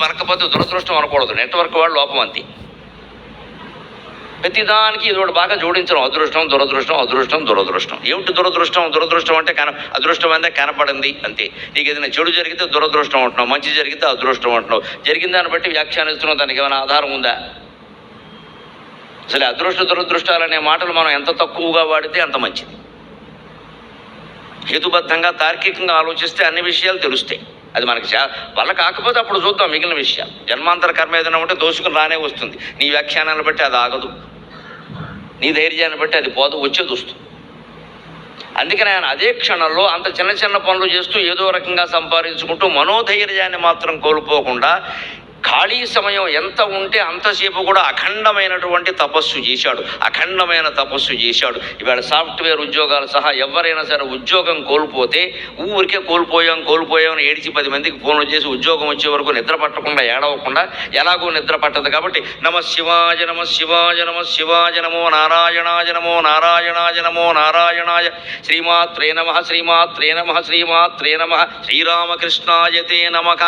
పలకపోతే దురదృష్టం అనకూడదు, నెట్వర్క్ వాళ్ళు లోపం అంతే. ప్రతిదానికి ఇది ఒకటి బాగా జోడించడం, అదృష్టం దురదృష్టం, అదృష్టం దురదృష్టం. ఏమిటి దురదృష్టం? దురదృష్టం అంటే అదృష్టం అంటే కనపడింది అంతే. నీకు ఏదైనా చెడు జరిగితే దురదృష్టం అంటున్నావు, మంచి జరిగితే అదృష్టం అంటున్నావు. జరిగిన దాన్ని బట్టి వ్యాఖ్యానిస్తున్నావు, దానికి ఏమైనా ఆధారం ఉందా? అసలు అదృష్ట దురదృష్టాలనే మాటలు మనం ఎంత తక్కువగా వాడితే అంత మంచిది. హేతుబద్ధంగా తార్కికంగా ఆలోచిస్తే అన్ని విషయాలు తెలుస్తాయి. అది మనకి వల్ల కాకపోతే అప్పుడు చూద్దాం మిగిలిన విషయాలు. జన్మాంతర కర్మ ఏదైనా ఉంటే దోసుకుని రానే వస్తుంది. నీ వ్యాఖ్యానాలను బట్టి అది ఆగదు, నీ ధైర్యాన్ని బట్టి అది పోదు, వచ్చేది వస్తుంది. అందుకని ఆయన అదే క్షణంలో అంత చిన్న చిన్న పనులు చేస్తూ ఏదో రకంగా సంపాదించుకుంటూ మనోధైర్యాన్ని మాత్రం కోల్పోకుండా ఖాళీ సమయం ఎంత ఉంటే అంతసేపు కూడా అఖండమైనటువంటి తపస్సు చేశాడు, అఖండమైన తపస్సు చేశాడు. ఇవాళ సాఫ్ట్వేర్ ఉద్యోగాలు సహా ఎవరైనా సరే ఉద్యోగం కోల్పోతే ఊరికే కోల్పోయాం అని ఏడిచి 10 మందికి ఫోన్లు చేసి ఉద్యోగం వచ్చే వరకు నిద్ర పట్టకుండా ఏడవకుండా ఎలాగో నిద్ర పట్టదు కాబట్టి నమ శివాయ నమ శివాయ నమ శివాయ నమో నారాయణాయ నమో నారాయణాయ నమో నారాయణాయ శ్రీమాత్రే నమ శ్రీమాత్రే నమ శ్రీమాత్రే నమ శ్రీరామకృష్ణాయతే నమః.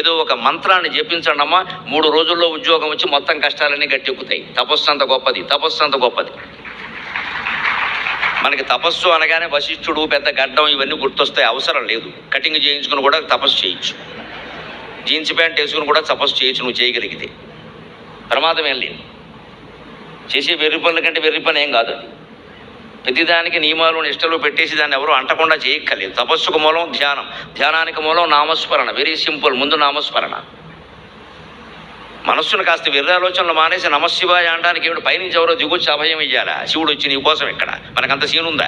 ఏదో ఒక మంత్రాన్ని జపించండి అమ్మా, 3 రోజుల్లో ఉద్యోగం వచ్చి మొత్తం కష్టాలన్నీ గట్టెక్కుతాయి. తపస్సు అంత గొప్పది, తపస్సు అంత గొప్పది. మనకి తపస్సు అనగానే వశిష్ఠుడు, పెద్ద గడ్డం ఇవన్నీ గుర్తొస్తాయి, అవసరం లేదు. కటింగ్ చేయించుకుని కూడా తపస్సు చేయొచ్చు, జీన్స్ ప్యాంట్ వేసుకుని కూడా తపస్సు చేయొచ్చు నువ్వు చేయగలిగితే. ప్రమాదం ఏం లేదు. చేసే వెర్రి పనుల కంటే వెర్రి పని ఏం కాదు అది. ప్రతిదానికి నియమాలు నిష్టలు పెట్టేసి దాన్ని ఎవరు అంటకుండా చేయక్కర్లేదు. తపస్సుకు మూలం ధ్యానం, ధ్యానానికి మూలం నామస్మరణ. వెరీ సింపుల్, ముందు నామస్మరణ. మనస్సును కాస్త వెర్రి ఆలోచనలు మానేసి నమశివాయ అనడానికి ఏమిటి? పైనుంచి ఎవరో దిగొచ్చి అభయం ఇయ్యాలా? శివుడు వచ్చి నీ కోసం ఎక్కడ? మనకంత సీనుందా?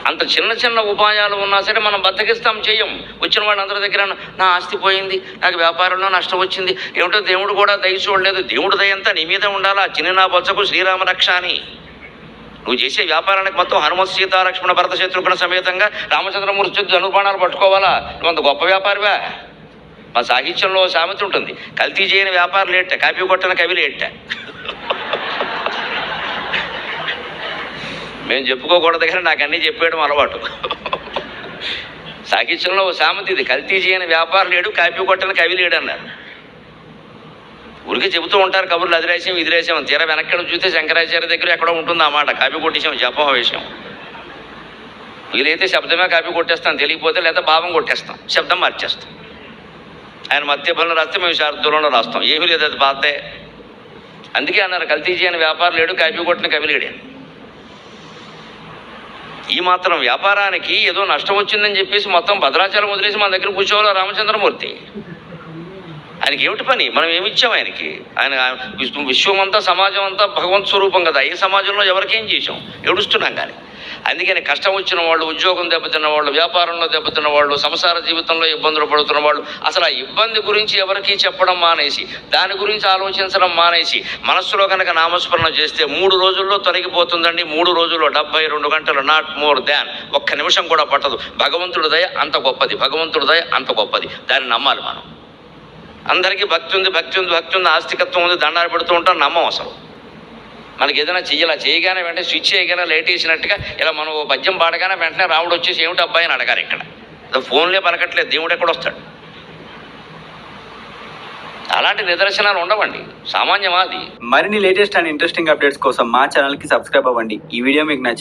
అంత చిన్న చిన్న ఉపాయాలు ఉన్నా సరే మనం బద్దకిస్తాం, చెయ్యం. వచ్చిన వాళ్ళందరి దగ్గర నా ఆస్తి పోయింది, నాకు వ్యాపారంలో నష్టం వచ్చింది, ఏమిటో దేవుడు కూడా దయ చూడలేదు. దేవుడు దయంతా నీ మీద ఉండాలా. చిన్న నా బొచ్చకు శ్రీరామ రక్ష అని. నువ్వు చేసే వ్యాపారానికి మొత్తం హనుమత్ సీత లక్ష్మణ భరత శత్రుఘ్న సమేతంగా రామచంద్రమూర్తి ధనుర్బాణాలు పట్టుకోవాలా? నువ్వు అంత గొప్ప వ్యాపారివా? మా సాహిత్యంలో సామెత ఉంటుంది, కల్తీ చేయని వ్యాపారం లేట, కాపీ కొట్టని కవి లేట. మేము చెప్పుకోకూడదు కానీ నాకు అన్నీ చెప్పేయడం అలవాటు. సాహిత్యంలో సామెత ఇది, కల్తీ చేయని వ్యాపారం లేడు, కాపీ కొట్టని కవి లేడు అన్నారు. ఊరికే చెబుతూ ఉంటారు కబుర్లు, అది రాసాం ఇది రాసాం. తీరా వెనక్కి చూస్తే శంకరాచార్య దగ్గర ఎక్కడో ఉంటుంది ఆ మాట, కాపీ కొట్టేసాం జపం విషయం. వీలైతే శబ్దమే కాపీ కొట్టేస్తాం, తెలియకపోతే లేదా భావం కొట్టేస్తాం, శబ్దం మార్చేస్తాం. ఆయన మధ్య పనులు రాస్తే మేము శారదూరంలో రాస్తాం, ఏమీ లేదు, అది బాధే. అందుకే అన్నారు కల్తీ చేయని వ్యాపారం లేడు, కాపీ కొట్టిన కవి లేడే. ఈ మాత్రం వ్యాపారానికి ఏదో నష్టం వచ్చిందని చెప్పేసి మొత్తం భద్రాచలం వదిలేసి మన దగ్గర కూర్చోవాలా రామచంద్రమూర్తి? ఆయనకి ఏమిటి పని? మనం ఏమిచ్చాం ఆయనకి? ఆయన విశ్వం అంతా సమాజం అంతా భగవంత్ స్వరూపం కదా. ఏ సమాజంలో ఎవరికేం చేసాం? ఏడుస్తున్నాం కానీ. అందుకని కష్టం వచ్చిన వాళ్ళు, ఉద్యోగం దెబ్బతిన్న వాళ్ళు, వ్యాపారంలో దెబ్బతిన్న వాళ్ళు, సంసార జీవితంలో ఇబ్బందులు పడుతున్న వాళ్ళు అసలు ఆ ఇబ్బంది గురించి ఎవరికీ చెప్పడం మానేసి, దాని గురించి ఆలోచించడం మానేసి మనస్సులో కనుక నామస్మరణ చేస్తే 3 రోజుల్లో తొలగిపోతుందండి. 3 రోజుల్లో 72 గంటలు, నాట్ మోర్ దాన్. ఒక్క నిమిషం కూడా పట్టదు. భగవంతుడి దయ అంత గొప్పది, భగవంతుడి దయ అంత గొప్పది. దాన్ని నమ్మాలి మనం. అందరికీ భక్తి ఉంది, ఆస్తికత్వం ఉంది, దండాలు పెడుతూ ఉంటాం, నమ్మం అసలు. మనకి ఏదైనా చెయ్యాలా, చేయగానే వెంటనే స్విచ్ చేయగానే లైట్ వేసినట్టుగా ఇలా మనం పద్యం పాడగానే వెంటనే రాముడు వచ్చేసి ఏమిటి అబ్బాయి అని అడగారు. ఇక్కడ ఫోన్లే పలకట్లేదు, దేవుడు ఎక్కడొస్తాడు? అలాంటి నిదర్శనాలు ఉండవండి, సామాన్యమా అది. మరిన్ని లేటెస్ట్ అండ్ ఇంట్రెస్టింగ్ అప్డేట్స్ కోసం మా ఛానల్కి సబ్స్క్రైబ్ అవ్వండి. ఈ వీడియో మీకు నచ్చింది